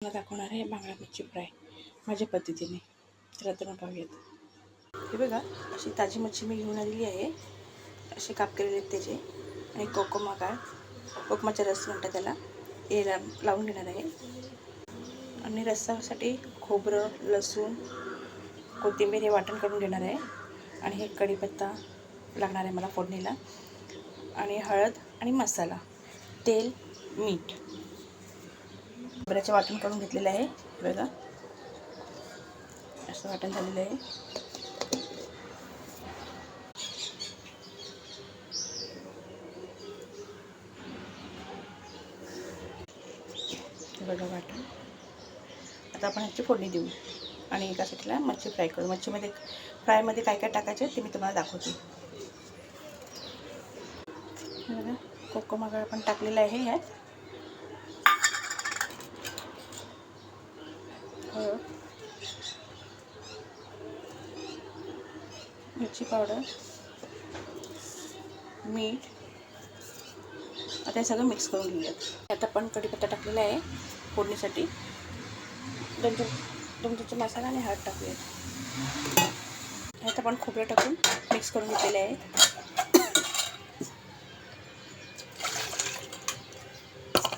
तुम्हाला दाखवणार आहे बांगडा मच्छी फ्राय माझ्या पद्धतीने. तर आता पाहूयात. हे बघा, अशी ताजी मच्छी मी घेऊन आलेली आहे. असे काप केलेले आहेत त्याचे. आणि कोकमाचा रस म्हणतात त्याला, हे लावून घेणार आहे. आणि रस्सासाठी खोबरं, लसूण, कोथिंबीर हे वाटण करून घेणार आहे. आणि हे कढीपत्ता लागणार आहे मला फोडणीला. आणि हळद आणि मसाला, तेल, मीठ. खोबऱ्याचे वाटण करून घेतलेलं आहे. बघा, असं वाटण झालेलं आहे. बघा वाटण. आता आपण ह्याची फोडणी देऊ आणि एका साईडला मच्छी फ्राय करू. फ्रायमध्ये काय काय टाकायचे ते मी तुम्हाला दाखवते. बघा, कोकमागळ पण टाकलेलं आहे ह्यात. मिरची पावडर, मीठ. आता हे सगळं मिक्स करून घेऊयात. आता आपण कढीपत्ता टाकलेला आहे फोडणीसाठी. दोन चमचे मसाला आणि हळद टाकूयात. आता आपण खोबरं टाकून मिक्स करून घेतलेले आहे.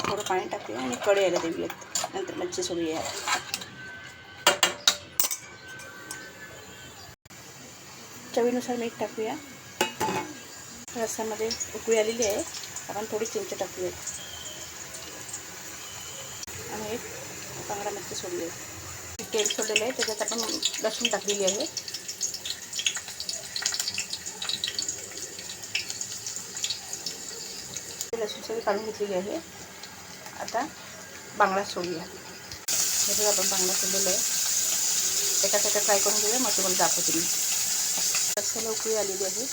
थोडं पाणी टाकूया आणि कढई यायला देऊयात. नंतर मच्छी सोडूया. चवीनुसार मीठ टाकूया. रस्स्यामध्ये उकळी आलेली आहे. आपण थोडी चिंच टाकूयात आणि एक बांगडा मच्छी सोडूयात. तेल सोडलेलं आहे, त्याच्यात आपण लसूण टाकलेली आहे. लसूण सगळी काढून घेतलेली आहे. आता बांगडा सोडूया. हे बघा, आपण बांगडा सोडलेला आहे. एका फ्राय करून घेऊया, मग तुम्हाला दाखवते मी. रस्स्याला उकळी आलेली आहे.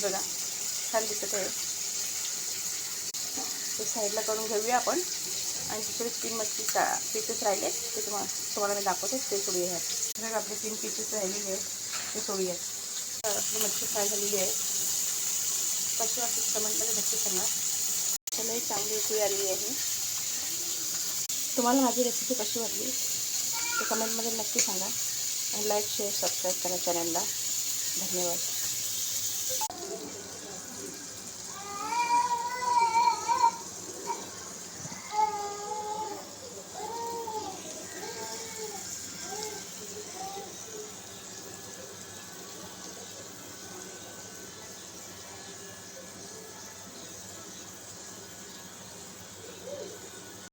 बघा, छान दिसत आहे. ते साईडला करून घेऊया आपण. आणि दुसरे 3 मच्छी पीसेस राहिले ते तुम्हाला मी दाखवते. ते सोडूया. बघा, आपले 3 पीसेस राहिलेले आहेत, ते सोडूयात. आपली मच्छी फ्राय झालेली आहे. कशी वाटते कमेंटमध्ये नक्की सांगा. त्यालाही चांगली उकळी आलेली आहे. तुम्हाला माझी रेसिपी कशी वाटली ते कमेंटमध्ये नक्की सांगा. आणि लाईक, शेअर, सबस्क्राईब करा चॅनलला. धन्यवाद.